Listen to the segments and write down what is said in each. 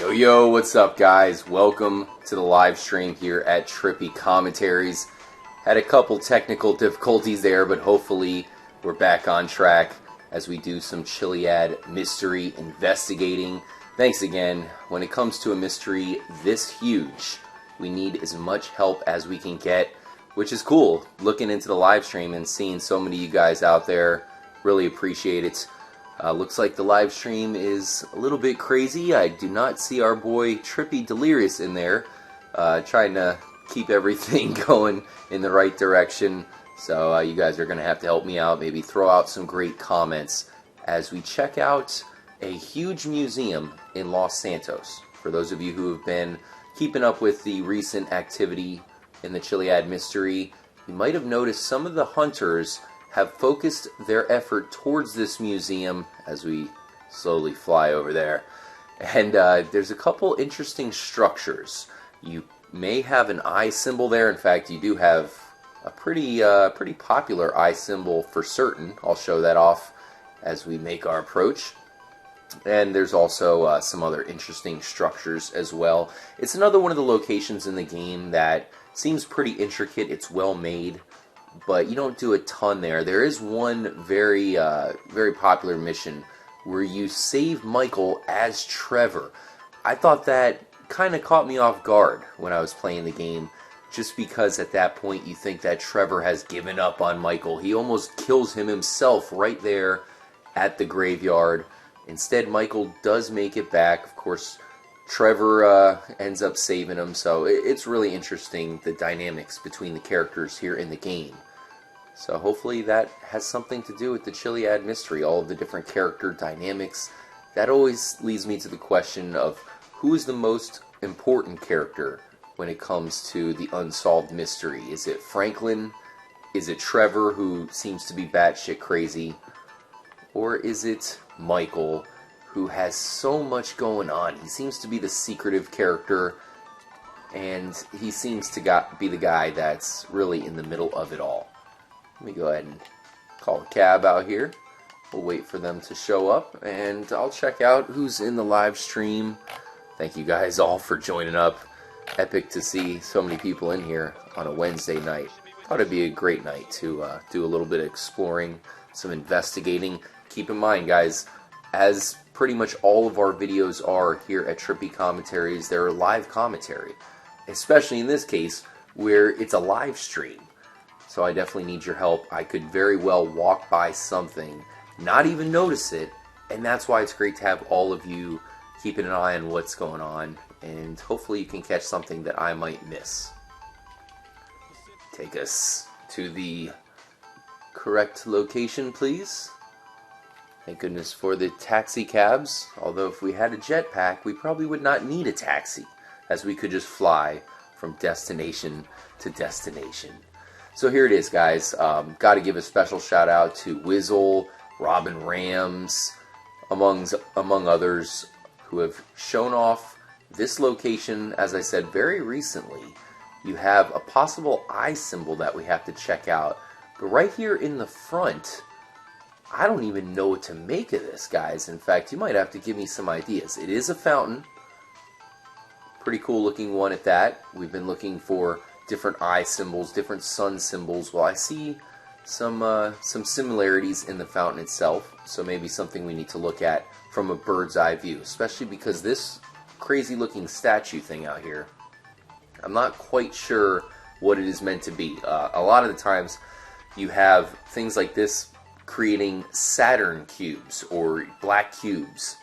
Yo, what's up guys? Welcome to the live stream here at Trippy Commentaries. Had a couple technical difficulties there, but hopefully we're back on track as we do some Chiliad Mystery investigating. Thanks again. When it comes to a mystery this huge, we need as much help as we can get, which is cool. Looking into the live stream and seeing so many of you guys out there, really appreciate it. Looks like the live stream is a little bit crazy. I do not see our boy Trippy Delirious in there, trying to keep everything going in the right direction. So you guys are going to have to help me out, maybe throw out some great comments as we check out a huge museum in Los Santos. For those of you who have been keeping up with the recent activity in the Chiliad Mystery, you might have noticed some of the hunters have focused their effort towards this museum as we slowly fly over there. And there's a couple interesting structures. You may have an eye symbol there. In fact, you do have a pretty popular eye symbol for certain. I'll show that off as we make our approach. And there's also some other interesting structures as well. It's another one of the locations in the game that seems pretty intricate. It's well made, but you don't do a ton there. There is one very popular mission where you save Michael as Trevor. I thought that kind of caught me off guard when I was playing the game, just because at that point you think that Trevor has given up on Michael. He almost kills him himself right there at the graveyard. Instead, Michael does make it back. Of course, Trevor ends up saving him, so it's really interesting, the dynamics between the characters here in the game. So hopefully that has something to do with the Chiliad Mystery, all of the different character dynamics. That always leads me to the question of who is the most important character when it comes to the unsolved mystery. Is it Franklin? Is it Trevor, who seems to be batshit crazy? Or is it Michael, who has so much going on? He seems to be the secretive character, and he seems to be the guy that's really in the middle of it all. Let me go ahead and call a cab out here. We'll wait for them to show up, and I'll check out who's in the live stream. Thank you guys all for joining up. Epic to see so many people in here on a Wednesday night. Thought it'd be a great night to do a little bit of exploring, some investigating. Keep in mind, guys, as pretty much all of our videos are here at Trippy Commentaries, they're live commentary, especially in this case where it's a live stream. So I definitely need your help. I could very well walk by something, not even notice it, and that's why it's great to have all of you keeping an eye on what's going on, and hopefully you can catch something that I might miss. Take us to the correct location, please. Thank goodness for the taxi cabs, although if we had a jetpack, we probably would not need a taxi, as we could just fly from destination to destination. So here it is, guys. Got to give a special shout out to Wizzle, Robin Rams, among others, who have shown off this location, as I said, very recently. You have a possible eye symbol that we have to check out, but right here in the front, I don't even know what to make of this, guys. In fact, you might have to give me some ideas. It is a fountain. Pretty cool looking one at that. We've been looking for different eye symbols, different sun symbols. Well, I see some similarities in the fountain itself, so maybe something we need to look at from a bird's eye view, especially because this crazy looking statue thing out here, I'm not quite sure what it is meant to be. A lot of the times you have things like this creating Saturn cubes or black cubes.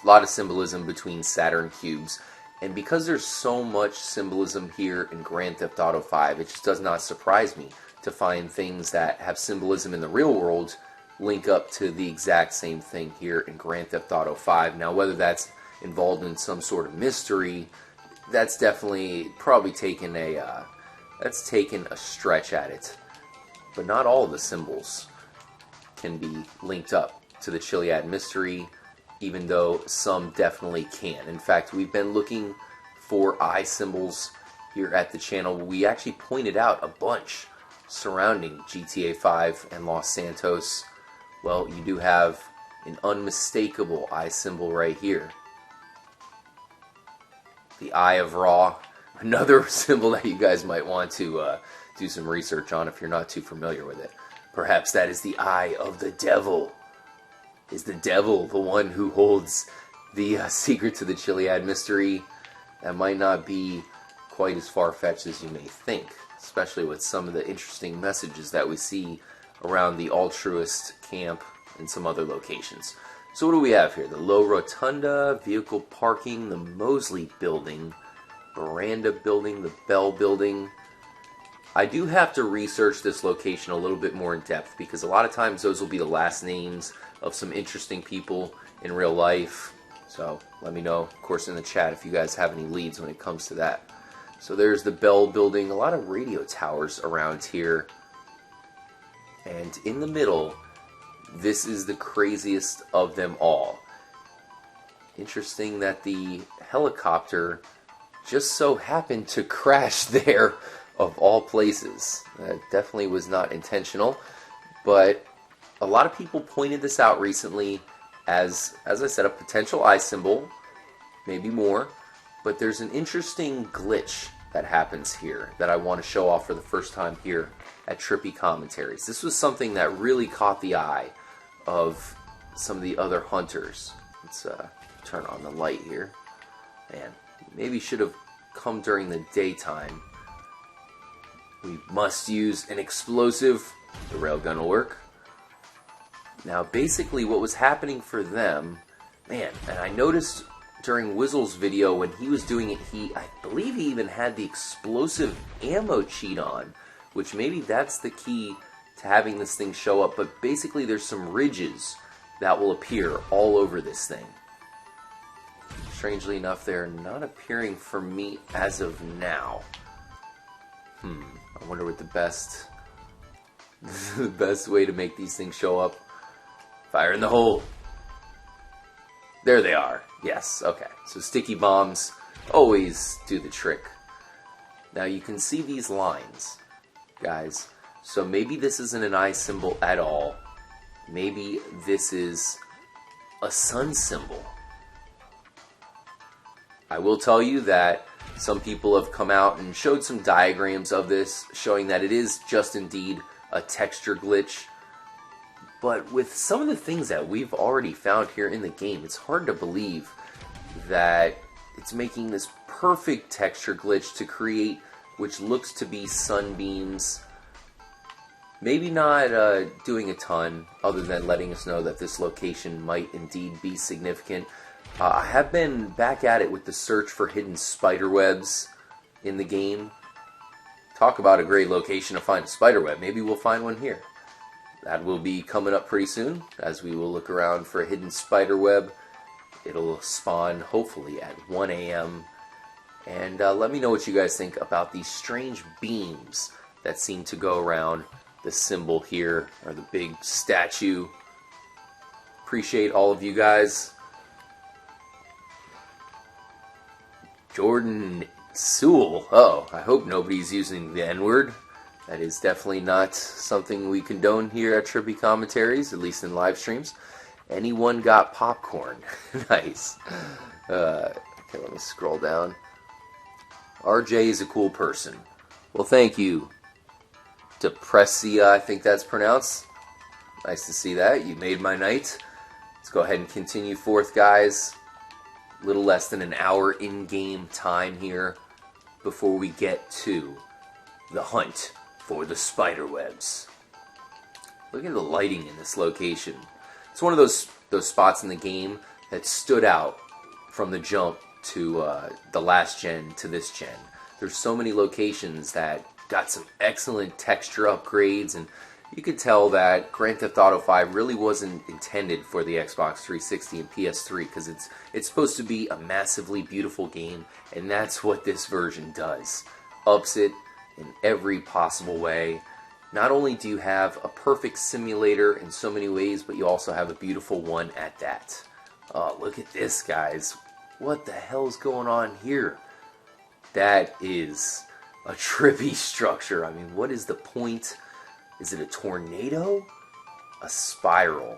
A lot of symbolism between Saturn cubes. And because there's so much symbolism here in Grand Theft Auto 5, it just does not surprise me to find things that have symbolism in the real world link up to the exact same thing here in Grand Theft Auto 5. Now, whether that's involved in some sort of mystery, that's definitely probably taken a stretch at it. But not all of the symbols can be linked up to the Chiliad Mystery, even though some definitely can. In fact, we've been looking for eye symbols here at the channel. We actually pointed out a bunch surrounding GTA 5 and Los Santos. Well, you do have an unmistakable eye symbol right here. the Eye of Ra. Another symbol that you guys might want to do some research on if you're not too familiar with it. Perhaps that is the Eye of the Devil. Is the devil the one who holds the secret to the Chiliad Mystery? That might not be quite as far-fetched as you may think, especially with some of the interesting messages that we see around the altruist camp and some other locations. So what do we have here? The Low Rotunda, vehicle parking, the Mosley building, Veranda building, the Bell building. I do have to research this location a little bit more in depth because a lot of times those will be the last names of some interesting people in real life. So let me know, of course, in the chat if you guys have any leads when it comes to that. So there's the Bell building, a lot of radio towers around here. And in the middle, this is the craziest of them all. Interesting that the helicopter just so happened to crash there, of all places. That definitely was not intentional, but a lot of people pointed this out recently as I said, a potential eye symbol, maybe more, but there's an interesting glitch that happens here that I want to show off for the first time here at Trippy Commentaries. This was something that really caught the eye of some of the other hunters. Let's turn on the light here. Man, maybe should have come during the daytime. We must use an explosive. The railgun will work. Now, basically what was happening for them, man, and I noticed during Wizzle's video when he was doing it, I believe he even had the explosive ammo cheat on, which maybe that's the key to having this thing show up, but basically there's some ridges that will appear all over this thing. Strangely enough, they're not appearing for me as of now. I wonder what the best way to make these things show up. Fire in the hole. There they are. Yes, okay. So sticky bombs always do the trick. Now you can see these lines, guys. So maybe this isn't an eye symbol at all. Maybe this is a sun symbol. I will tell you that some people have come out and showed some diagrams of this, showing that it is just indeed a texture glitch. But with some of the things that we've already found here in the game, it's hard to believe that it's making this perfect texture glitch to create which looks to be sunbeams. Maybe not doing a ton, other than letting us know that this location might indeed be significant. I have been back at it with the search for hidden spiderwebs in the game. Talk about a great location to find a spiderweb. Maybe we'll find one here. That will be coming up pretty soon, as we will look around for a hidden spiderweb. It'll spawn, hopefully, at 1 a.m. And let me know what you guys think about these strange beams that seem to go around the symbol here, or the big statue. Appreciate all of you guys. Jordan Sewell. Oh, I hope nobody's using the N-word. That is definitely not something we condone here at Trippy Commentaries, at least in live streams. Anyone got popcorn? Nice. Okay, let me scroll down. RJ is a cool person. Well, thank you. Depressia, I think that's pronounced. Nice to see that. You made my night. Let's go ahead and continue forth, guys. Little less than an hour in-game time here before we get to the hunt for the spiderwebs. Look at the lighting in this location. It's one of those spots in the game that stood out from the jump to the last gen to this gen. There's so many locations that got some excellent texture upgrades, and you could tell that Grand Theft Auto 5 really wasn't intended for the Xbox 360 and PS3, because it's supposed to be a massively beautiful game, and that's what this version does. Ups it in every possible way. Not only do you have a perfect simulator in so many ways, but you also have a beautiful one at that. Oh, look at this, guys. What the hell's going on here? That is a trippy structure. I mean, what is the point? Is it a tornado? A spiral?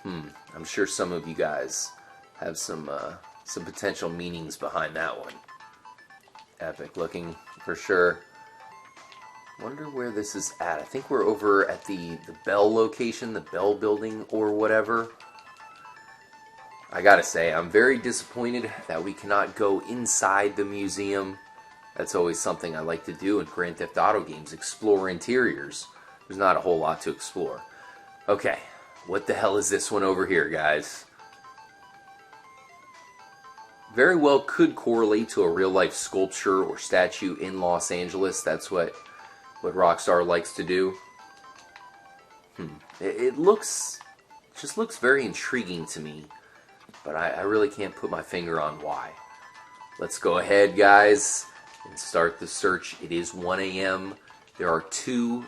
I'm sure some of you guys have some some potential meanings behind that one. Epic looking for sure. Wonder where this is at. I think we're over at the Bell location, the Bell building or whatever. I gotta say, I'm very disappointed that we cannot go inside the museum. That's always something I like to do in Grand Theft Auto games, explore interiors. There's not a whole lot to explore. Okay, what the hell is this one over here, guys? Very well could correlate to a real-life sculpture or statue in Los Angeles. That's what Rockstar likes to do. It just looks very intriguing to me, but I really can't put my finger on why. Let's go ahead, guys, and start the search. It is 1 a.m. There are 2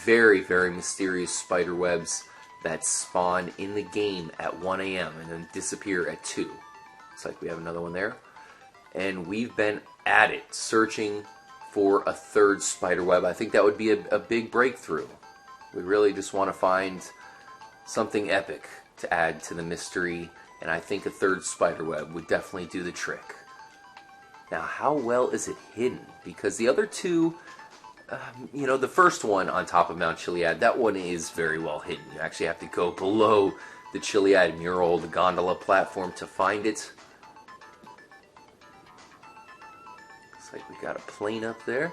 very, very mysterious spider webs that spawn in the game at 1 a.m. and then disappear at 2. Looks like we have another one there. And we've been at it, searching for a 3rd spider web. I think that would be a big breakthrough. We really just want to find something epic to add to the mystery, and I think a 3rd spider web would definitely do the trick. Now, how well is it hidden? Because the other 2, the first one on top of Mount Chiliad, that one is very well hidden. You actually have to go below the Chiliad mural, the gondola platform, to find it. Looks like we got a plane up there.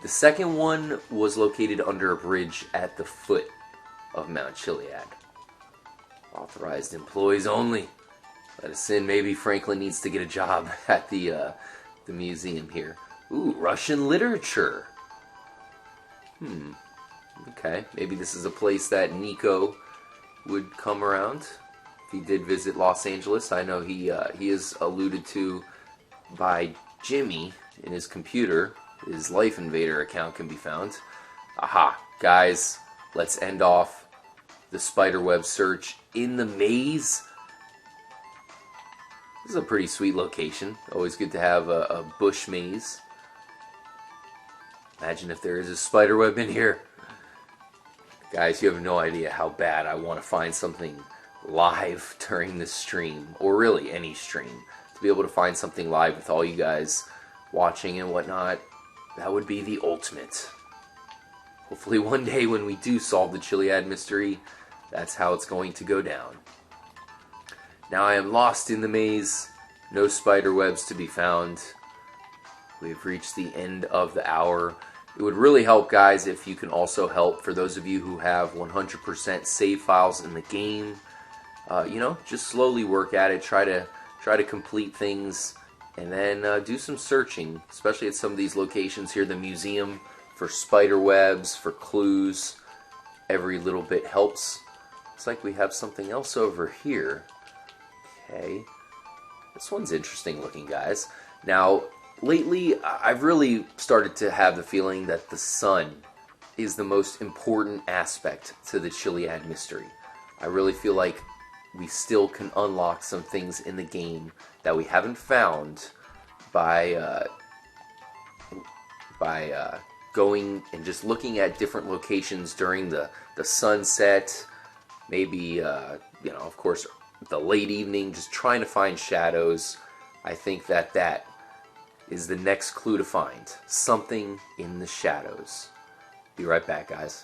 The second one was located under a bridge at the foot of Mount Chiliad. Authorized employees only. Let us in. Maybe Franklin needs to get a job at the museum here. Ooh, Russian literature. Okay, maybe this is a place that Nico would come around if he did visit Los Angeles. I know he is alluded to by Jimmy in his computer. His Life Invader account can be found. Aha, guys, let's end off the spiderweb search in the maze. This is a pretty sweet location. Always good to have a bush maze. Imagine if there is a spiderweb in here. Guys, you have no idea how bad I want to find something live during this stream, or really any stream. To be able to find something live with all you guys watching and whatnot, that would be the ultimate. Hopefully one day when we do solve the Chiliad mystery, that's how it's going to go down. Now I am lost in the maze. No spider webs to be found. We've reached the end of the hour. It would really help, guys, if you can also help for those of you who have 100% save files in the game. Just slowly work at it. Try to complete things, and then do some searching, especially at some of these locations here. The museum, for spider webs, for clues. Every little bit helps. Looks like we have something else over here. Okay. This one's interesting looking, guys. Now, lately, I've really started to have the feeling that the sun is the most important aspect to the Chiliad mystery. I really feel like we still can unlock some things in the game that we haven't found by going and just looking at different locations during the sunset, maybe, of course, the late evening, just trying to find shadows. I think that is the next clue to find. Something in the shadows. Be right back, guys.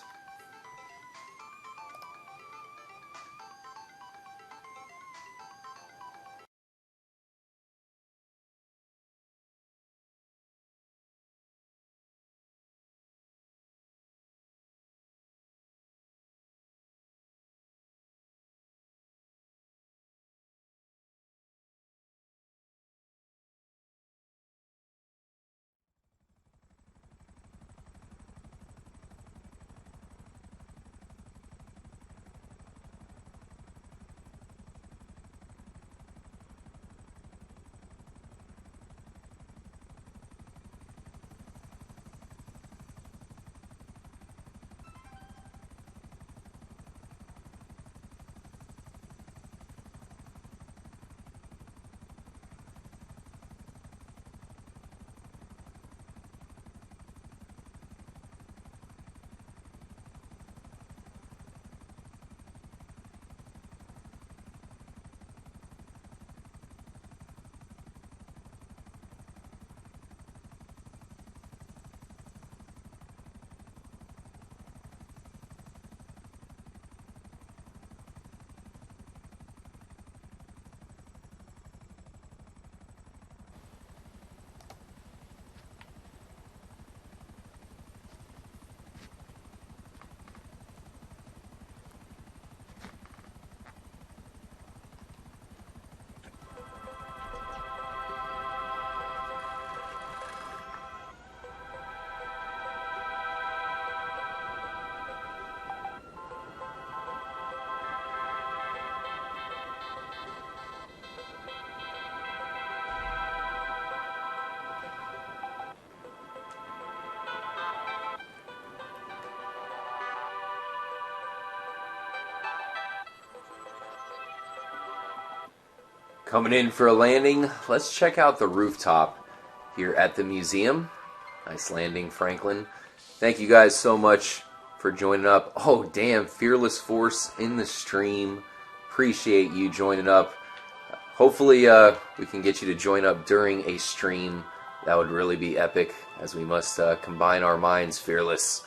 Coming in for a landing. Let's check out the rooftop here at the museum. Nice landing, Franklin. Thank you guys so much for joining up. Oh, damn, Fearless Force in the stream. Appreciate you joining up. Hopefully, we can get you to join up during a stream. That would really be epic, as we must combine our minds, Fearless.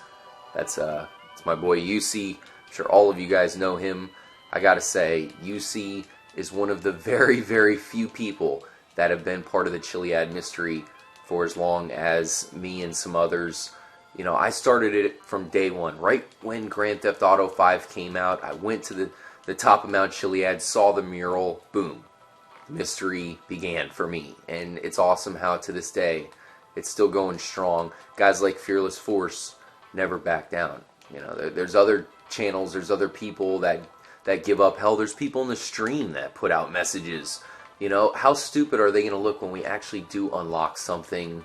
That's my boy UC. I'm sure all of you guys know him. I gotta say, UC is one of the very, very few people that have been part of the Chiliad Mystery for as long as me and some others. You know, I started it from day one, right when Grand Theft Auto 5 came out. I went to the top of Mount Chiliad, saw the mural, boom. Mystery began for me, and it's awesome how to this day it's still going strong. Guys like Fearless Force never back down. You know, there's other channels, there's other people that give up. Hell, there's people in the stream that put out messages. You know, how stupid are they going to look when we actually do unlock something?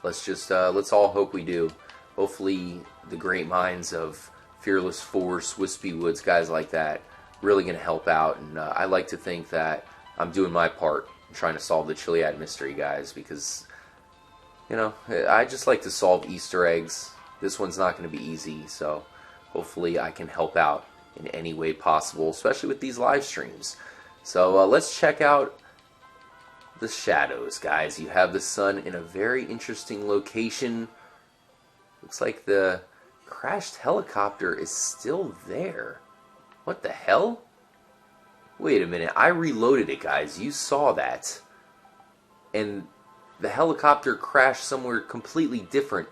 Let's all hope we do. Hopefully the great minds of Fearless Force, Wispy Woods, guys like that, really going to help out. And I like to think that I'm doing my part in trying to solve the Chiliad Mystery, guys, because, you know, I just like to solve Easter eggs. This one's not going to be easy, so hopefully I can help out in any way possible, especially with these live streams. So let's check out the shadows, guys. You have the sun in a very interesting location. Looks like the crashed helicopter is still there. What the hell? Wait a minute, I reloaded it, guys. You saw that. And the helicopter crashed somewhere completely different.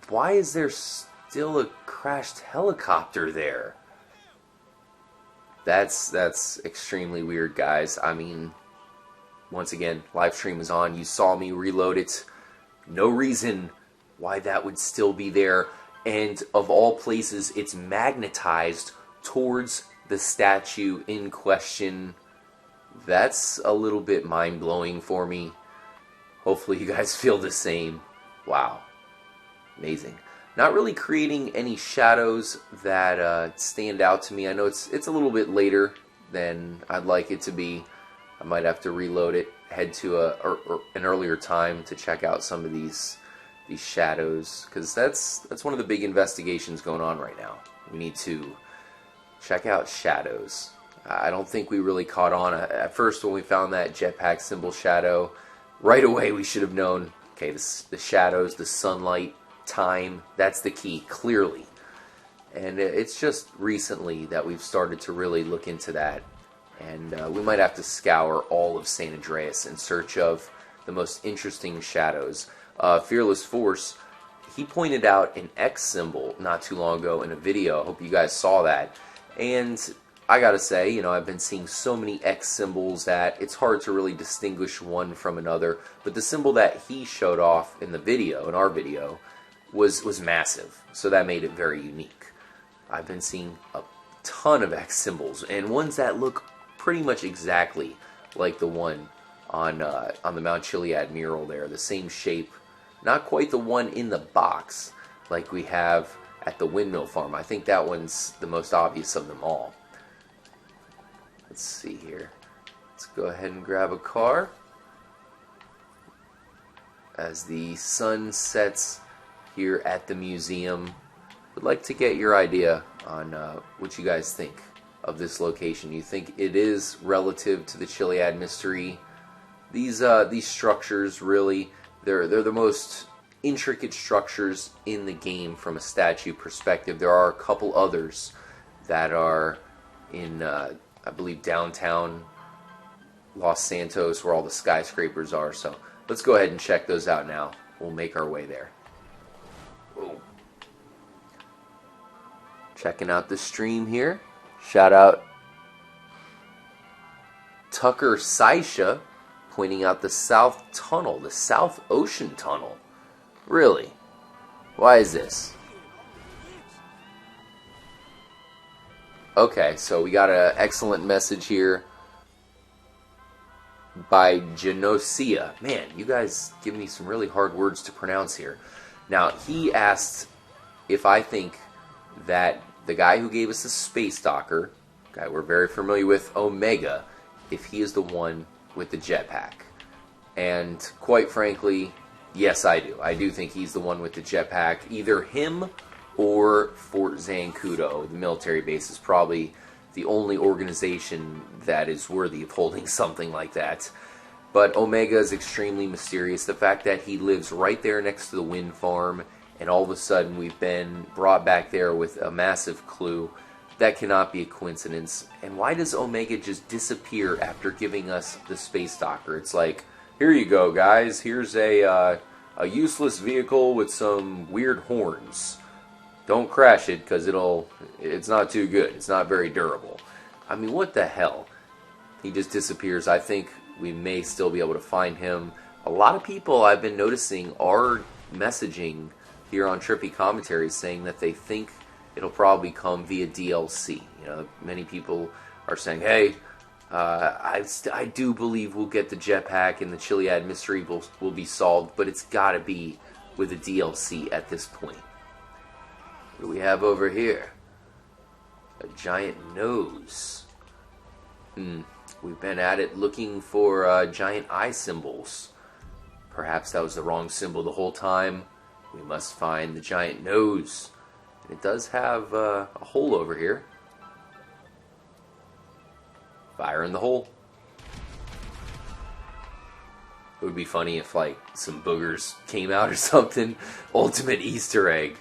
Why is there still a crashed helicopter there? That's extremely weird, guys. I mean, once again, live stream is on. You saw me reload it. No reason why that would still be there. And of all places, it's magnetized towards the statue in question. That's a little bit mind-blowing for me. Hopefully you guys feel the same. Wow. Amazing. Not really creating any shadows that stand out to me. I know it's a little bit later than I'd like it to be. I might have to reload it, head to an earlier time to check out some of these shadows, because that's one of the big investigations going on right now. We need to check out shadows. I don't think we really caught on. At first, when we found that jetpack symbol shadow, right away we should have known, okay, the shadows, the sunlight, time, that's the key, clearly. And it's just recently that we've started to really look into that. And we might have to scour all of San Andreas in search of the most interesting shadows. Fearless Force, he pointed out an X symbol not too long ago in a video. I hope you guys saw that. And I gotta say, you know, I've been seeing so many X symbols that it's hard to really distinguish one from another. But the symbol that he showed off in the video, in our video, was massive. So that made it very unique. I've been seeing a ton of X symbols, and ones that look pretty much exactly like the one on the Mount Chiliad mural there. The same shape. Not quite the one in the box like we have at the windmill farm. I think that one's the most obvious of them all. Let's see here. Let's go ahead and grab a car as the sun sets here at the museum. Would like to get your idea on what you guys think of this location. You think it is relative to the Chiliad Mystery? These structures, really, they're the most intricate structures in the game from a statue perspective. There are a couple others that are in, I believe, downtown Los Santos, where all the skyscrapers are. So let's go ahead and check those out now. We'll make our way there. Whoa. Checking out the stream here. Shout out Tucker Saisha, pointing out the South Tunnel, the South Ocean Tunnel. Really? Why is this? Okay, so we got an excellent message here by Genosia. Man, you guys give me some really hard words to pronounce here. Now, he asked if I think that the guy who gave us the space docker, guy we're very familiar with, Omega, if he is the one with the jetpack. And quite frankly, yes, I do. I do think he's the one with the jetpack. Either him or Fort Zancudo, the military base, is probably the only organization that is worthy of holding something like that. But Omega is extremely mysterious. The fact that he lives right there next to the wind farm, and all of a sudden we've been brought back there with a massive clue, that cannot be a coincidence. And why does Omega just disappear after giving us the space docker? It's like, here you go, guys. Here's a useless vehicle with some weird horns. Don't crash it, because it's not too good. It's not very durable. I mean, what the hell? He just disappears. I think we may still be able to find him. A lot of people I've been noticing are messaging here on Trippy Commentaries saying that they think it'll probably come via DLC. You know, many people are saying, hey, I do believe we'll get the jetpack and the Chiliad Mystery will be solved, but it's got to be with a DLC at this point. What do we have over here? A giant nose. We've been at it looking for giant eye symbols. Perhaps that was the wrong symbol the whole time. We must find the giant nose. And it does have a hole over here. Fire in the hole. It would be funny if, like, some boogers came out or something. Ultimate Easter egg.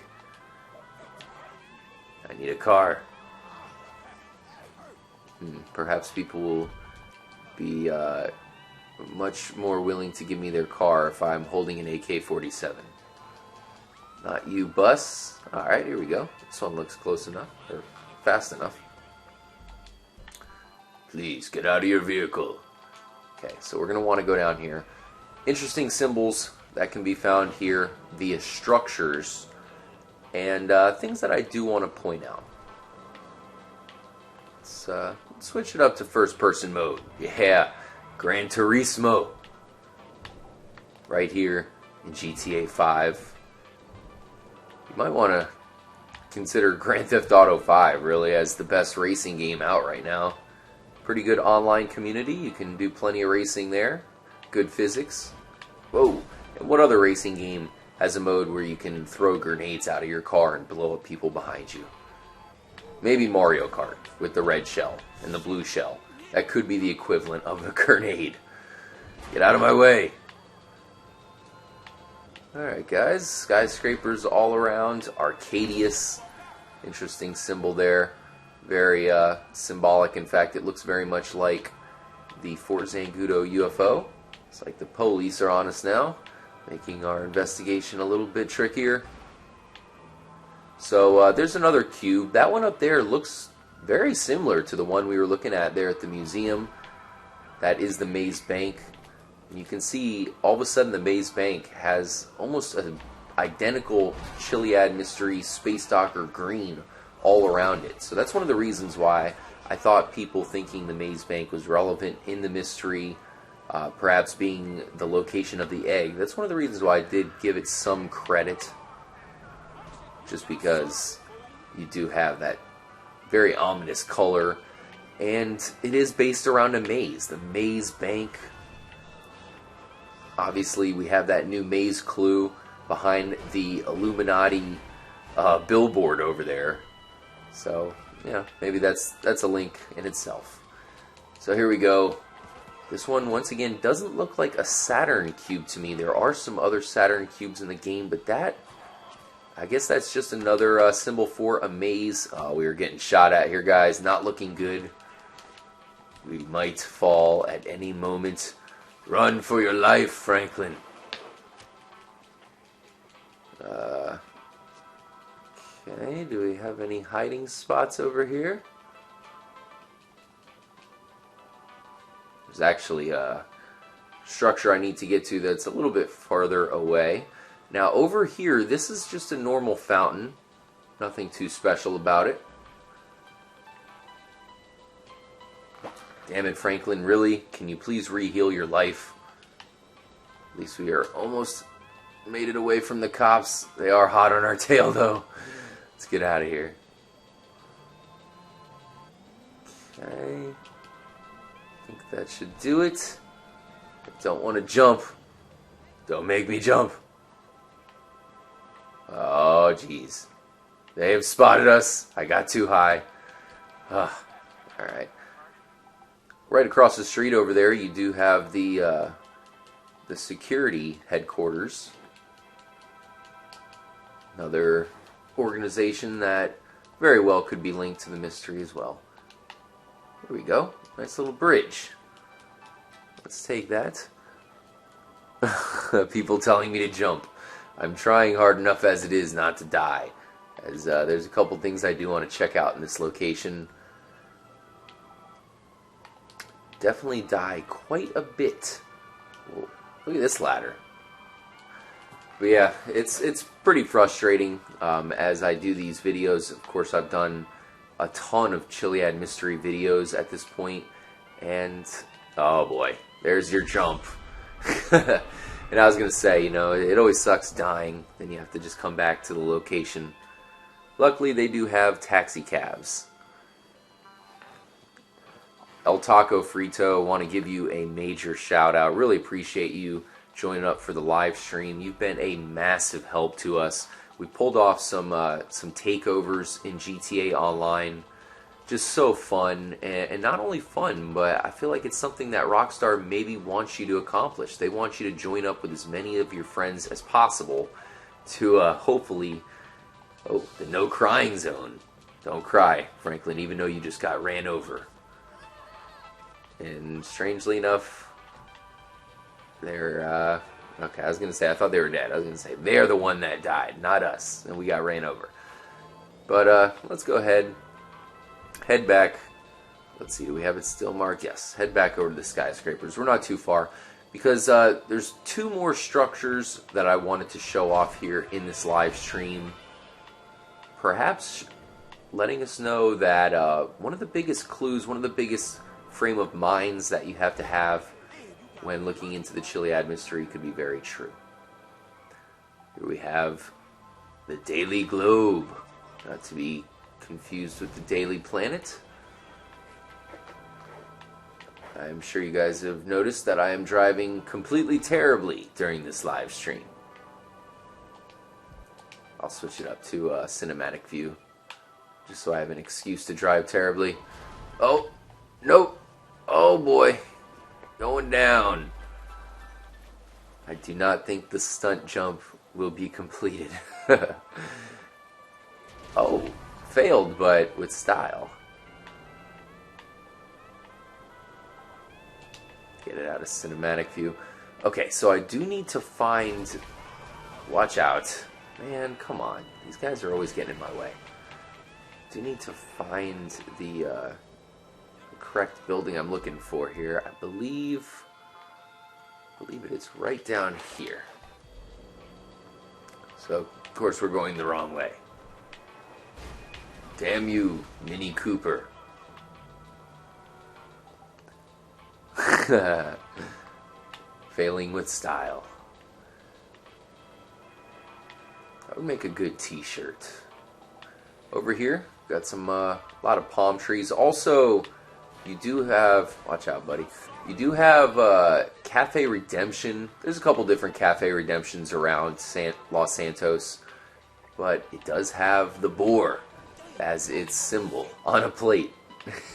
I need a car. Perhaps people will be much more willing to give me their car if I'm holding an AK-47. Not you, bus. Alright, here we go. This one looks close enough, or fast enough. Please, get out of your vehicle. Okay, so we're going to want to go down here. Interesting symbols that can be found here via structures, and things that I do want to point out. Let's switch it up to first-person mode. Yeah, Gran Turismo. Right here in GTA 5. You might want to consider Grand Theft Auto 5 really as the best racing game out right now. Pretty good online community. You can do plenty of racing there. Good physics. Whoa. And what other racing game has a mode where you can throw grenades out of your car and blow up people behind you? Maybe Mario Kart with the red shell and the blue shell. That could be the equivalent of a grenade. Get out of my way. Alright guys, skyscrapers all around. Arcadius. Interesting symbol there. Very symbolic. In fact, it looks very much like the Fort Zancudo UFO. It's like the police are on us now, making our investigation a little bit trickier. So there's another cube. That one up there looks very similar to the one we were looking at there at the museum. That is the Maze Bank. And you can see all of a sudden the Maze Bank has almost an identical Chiliad Mystery Space Docker green all around it. So that's one of the reasons why I thought people thinking the Maze Bank was relevant in the mystery, perhaps being the location of the egg. That's one of the reasons why I did give it some credit, just because you do have that very ominous color, and it is based around a maze, the Maze Bank. Obviously, we have that new maze clue behind the Illuminati billboard over there. So, yeah, maybe that's a link in itself. So here we go. This one, once again, doesn't look like a Saturn cube to me. There are some other Saturn cubes in the game, but that, I guess that's just another symbol for a maze. We are getting shot at here, guys. Not looking good. We might fall at any moment. Run for your life, Franklin. Okay, do we have any hiding spots over here? There's actually a structure I need to get to that's a little bit farther away. Now over here, this is just a normal fountain. Nothing too special about it. Damn it, Franklin, really? Can you please re-heal your life? At least we are almost made it away from the cops. They are hot on our tail, though. Let's get out of here. Okay. think that should do it. I don't want to jump. Don't make me jump. Oh, jeez. They have spotted us. I got too high. Alright. Right across the street over there, you do have the security headquarters. Another organization that very well could be linked to the mystery as well. Here we go. Nice little bridge. Let's take that. People telling me to jump. I'm trying hard enough as it is not to die. As there's a couple things I do want to check out in this location. Definitely die quite a bit. Whoa, look at this ladder. But yeah, it's pretty frustrating as I do these videos. Of course, I've done a ton of Chiliad Mystery videos at this point, and oh boy, there's your jump. And I was gonna say, you know, it always sucks dying. Then you have to just come back to the location. Luckily, they do have taxi cabs. El Taco Frito, want to give you a major shout out. Really appreciate you joining up for the live stream. You've been a massive help to us. We pulled off some takeovers in GTA Online. Just so fun, and not only fun, but I feel like it's something that Rockstar maybe wants you to accomplish. They want you to join up with as many of your friends as possible to hopefully... Oh, the no crying zone. Don't cry, Franklin, even though you just got ran over. And strangely enough, they're, okay, I was going to say, I thought they were dead. I was going to say, they're the one that died, not us. And we got ran over. But, let's go ahead. Head back. Let's see, do we have it still marked? Yes. Head back over to the skyscrapers. We're not too far. Because, there's two more structures that I wanted to show off here in this live stream. Perhaps letting us know that, one of the biggest clues, one of the biggest frame of minds that you have to have when looking into the Chiliad Mystery could be very true. Here we have the Daily Globe, not to be confused with the Daily Planet. I'm sure you guys have noticed that I am driving completely terribly during this live stream. I'll switch it up to cinematic view, just so I have an excuse to drive terribly. Oh, nope. Oh boy, going down. I do not think the stunt jump will be completed. Oh, failed, but with style. Get it out of cinematic view. Okay, so I do need to find... Watch out. Man, come on. These guys are always getting in my way. I do need to find the correct building I'm looking for here. I believe it is right down here. So, of course, we're going the wrong way. Damn you, Mini Cooper. Failing with style. That would make a good t-shirt. Over here, got some lot of palm trees. Also, you do have, watch out, buddy. You do have Cafe Redemption. There's a couple different Cafe Redemptions around Los Santos, but it does have the boar as its symbol on a plate,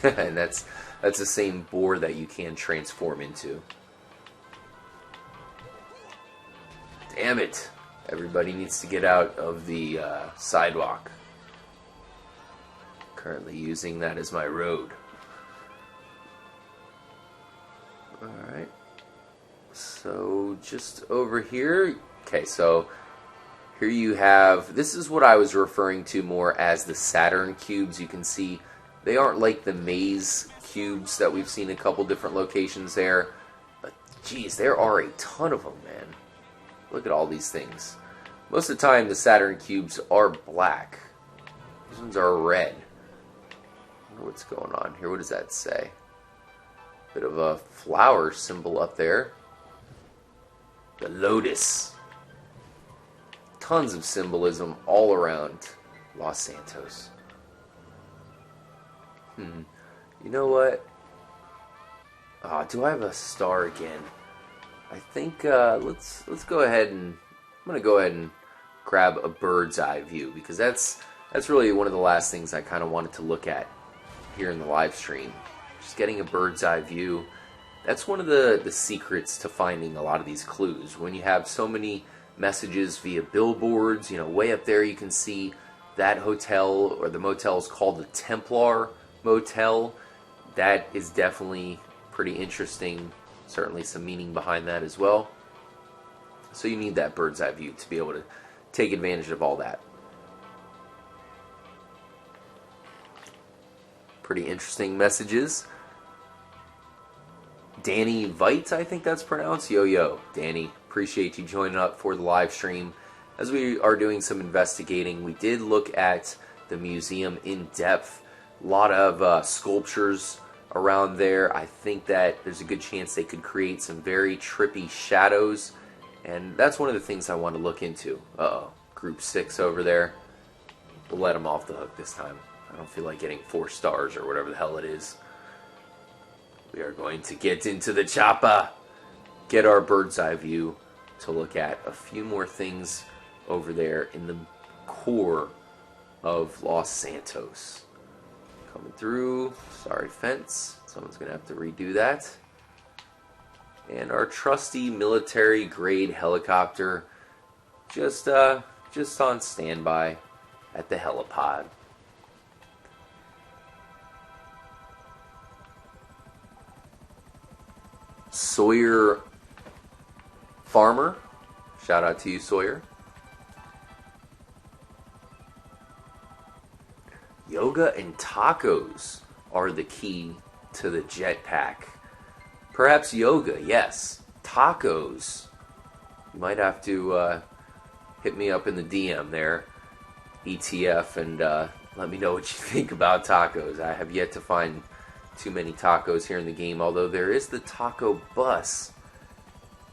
and that's the same boar that you can transform into. Damn it! Everybody needs to get out of the sidewalk. Currently using that as my road. Alright, so just over here, okay, so here you have, this is what I was referring to more as the Saturn cubes. You can see they aren't like the maze cubes that we've seen in a couple different locations there, but geez, there are a ton of them, man. Look at all these things. Most of the time the Saturn cubes are black. These ones are red. I wonder what's going on here. What does that say? Bit of a flower symbol up there. The lotus. Tons of symbolism all around Los Santos. You know what? Do I have a star again? I think let's go ahead and I'm gonna go ahead and grab a bird's eye view because that's really one of the last things I kind of wanted to look at here in the live stream. Just getting a bird's eye view. That's one of the secrets to finding a lot of these clues. When you have so many messages via billboards, you know, way up there you can see that hotel or the motel is called the Templar Motel. That is definitely pretty interesting. Certainly some meaning behind that as well. So you need that bird's eye view to be able to take advantage of all that. Pretty interesting messages. Danny Veit, I think that's pronounced. Yo, Danny, appreciate you joining up for the live stream. As we are doing some investigating, we did look at the museum in depth. A lot of sculptures around there. I think that there's a good chance they could create some very trippy shadows, and that's one of the things I want to look into. Uh-oh, Group 6 over there. We'll let them off the hook this time. I don't feel like getting 4 stars or whatever the hell it is. We are going to get into the chopper, get our bird's eye view to look at a few more things over there in the core of Los Santos. Coming through, sorry fence, someone's going to have to redo that. And our trusty military grade helicopter just on standby at the helipod. Sawyer Farmer, shout out to you, Sawyer. Yoga and tacos are the key to the jetpack. Perhaps yoga, yes. Tacos. You might have to hit me up in the DM there, ETF, and let me know what you think about tacos. I have yet to find too many tacos here in the game, although there is the taco bus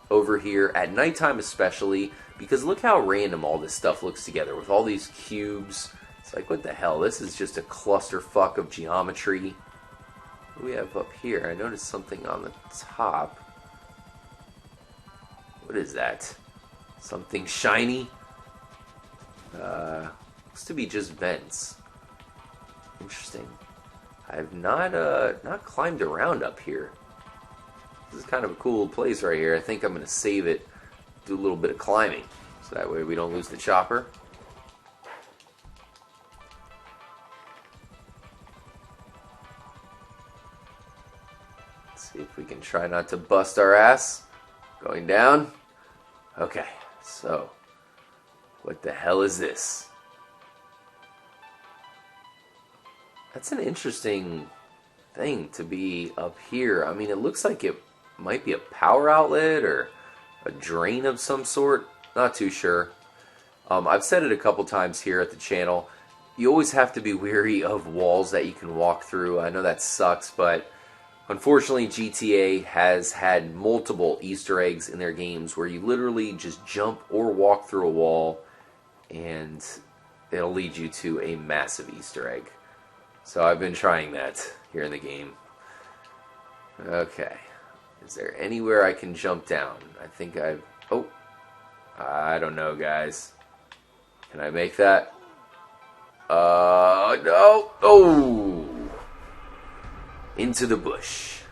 over here at nighttime especially, because look how random all this stuff looks together with all these cubes. It's like, what the hell? This is just a clusterfuck of geometry. What do we have up here? I noticed something on the top. What is that? Something shiny? Looks to be just vents. Interesting. I've not climbed around up here. This is kind of a cool place right here. I think I'm going to save it, do a little bit of climbing, so that way we don't lose the chopper. Let's see if we can try not to bust our ass. Going down. Okay, so what the hell is this? That's an interesting thing to be up here. I mean, it looks like it might be a power outlet or a drain of some sort. Not too sure. I've said it a couple times here at the channel. You always have to be wary of walls that you can walk through. I know that sucks, but unfortunately GTA has had multiple Easter eggs in their games where you literally just jump or walk through a wall and it'll lead you to a massive Easter egg. So I've been trying that here in the game. Okay. Is there anywhere I can jump down? I think I've... Oh. I don't know, guys. Can I make that? No. Oh. Into the bush.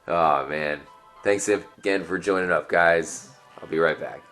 Oh, man. Thanks again for joining up, guys. I'll be right back.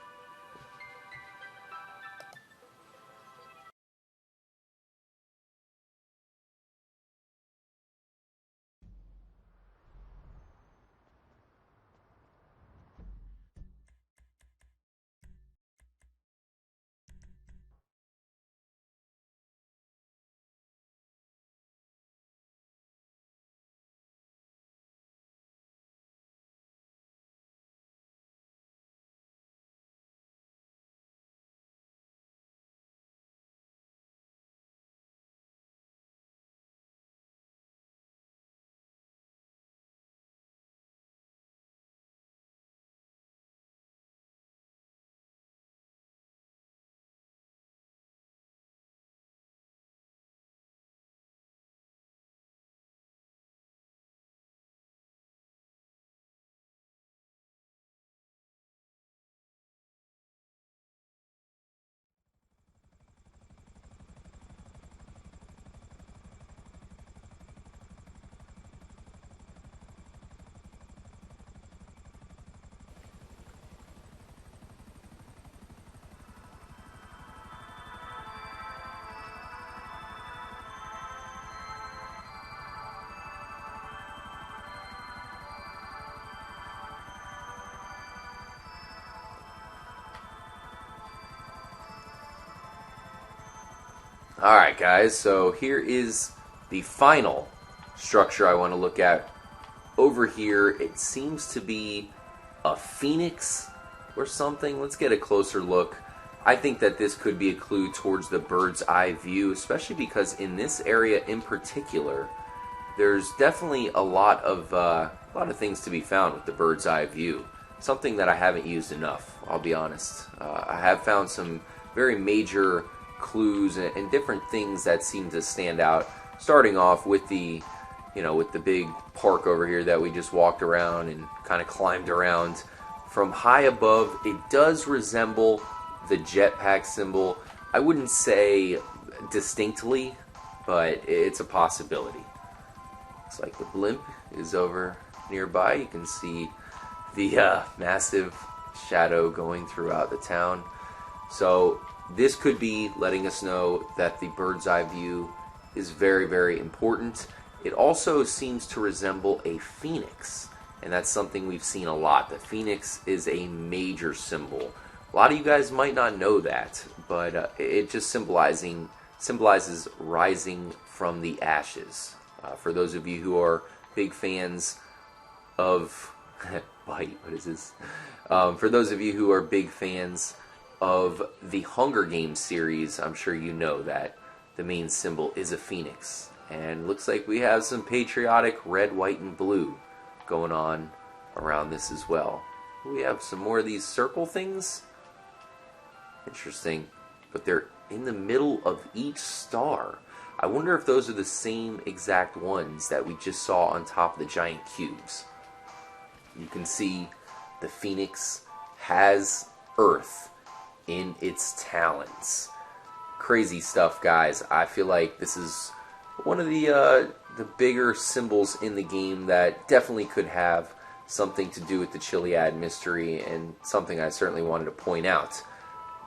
Alright guys, so here is the final structure I want to look at. Over here, it seems to be a phoenix or something. Let's get a closer look. I think that this could be a clue towards the bird's eye view, especially because in this area in particular, there's definitely a lot of things to be found with the bird's eye view. Something that I haven't used enough, I'll be honest. I have found some very major clues and different things that seem to stand out. Starting off with the, with the big park over here that we just walked around and kind of climbed around. From high above, it does resemble the jetpack symbol. I wouldn't say distinctly, but it's a possibility. Looks like the blimp is over nearby. You can see the massive shadow going throughout the town. So this could be letting us know that the bird's eye view is very, very important. It also seems to resemble a phoenix, and that's something we've seen a lot. The phoenix is a major symbol. A lot of you guys might not know that, but it just symbolizes rising from the ashes. For those of you who are big fans of what is this? For those of you who are big fans of the Hunger Games series, I'm sure you know that the main symbol is a phoenix. And looks like we have some patriotic red, white, and blue going on around this as well. We have some more of these circle things. Interesting. But they're in the middle of each star. I wonder if those are the same exact ones that we just saw on top of the giant cubes. You can see the phoenix has Earth in its talons. Crazy stuff, guys. I feel like this is one of the bigger symbols in the game that definitely could have something to do with the Chiliad Mystery, and something I certainly wanted to point out.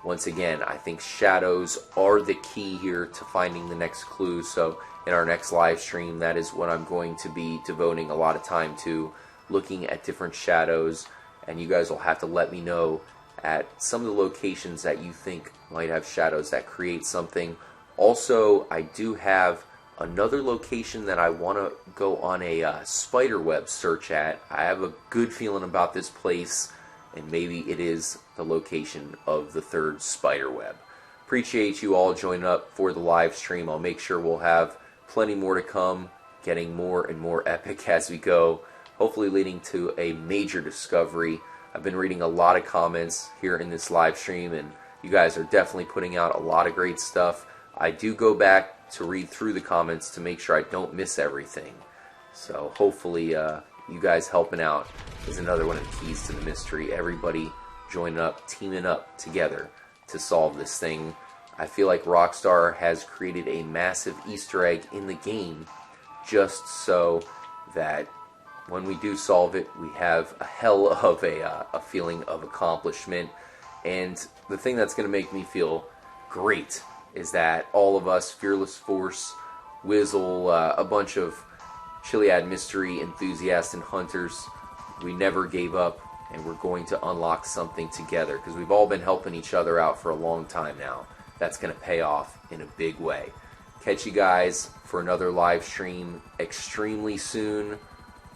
Once again, I think shadows are the key here to finding the next clue, so in our next live stream, that is what I'm going to be devoting a lot of time to, looking at different shadows, and you guys will have to let me know at some of the locations that you think might have shadows that create something. Also, I do have another location that I want to go on a spiderweb search at. I have a good feeling about this place, and maybe it is the location of the third spiderweb. Appreciate you all joining up for the live stream. I'll make sure we'll have plenty more to come, getting more and more epic as we go, hopefully leading to a major discovery. I've been reading a lot of comments here in this live stream, and you guys are definitely putting out a lot of great stuff. I do go back to read through the comments to make sure I don't miss everything. So hopefully you guys helping out is another one of the keys to the mystery. Everybody joining up, teaming up together to solve this thing. I feel like Rockstar has created a massive Easter egg in the game just so that when we do solve it, we have a hell of a feeling of accomplishment. And the thing that's going to make me feel great is that all of us, Fearless Force, Wizzle, a bunch of Chiliad Mystery enthusiasts and hunters, we never gave up, and we're going to unlock something together, because we've all been helping each other out for a long time now. That's going to pay off in a big way. Catch you guys for another live stream extremely soon.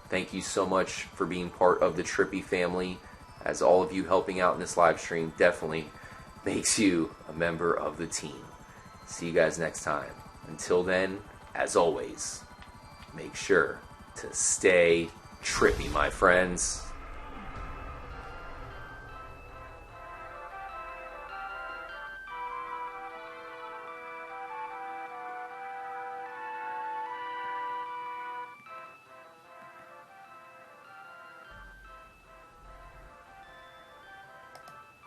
Thank you so much for being part of the Trippy family, as all of you helping out in this live stream definitely makes you a member of the team. See you guys next time. Until then, as always, make sure to stay trippy, my friends.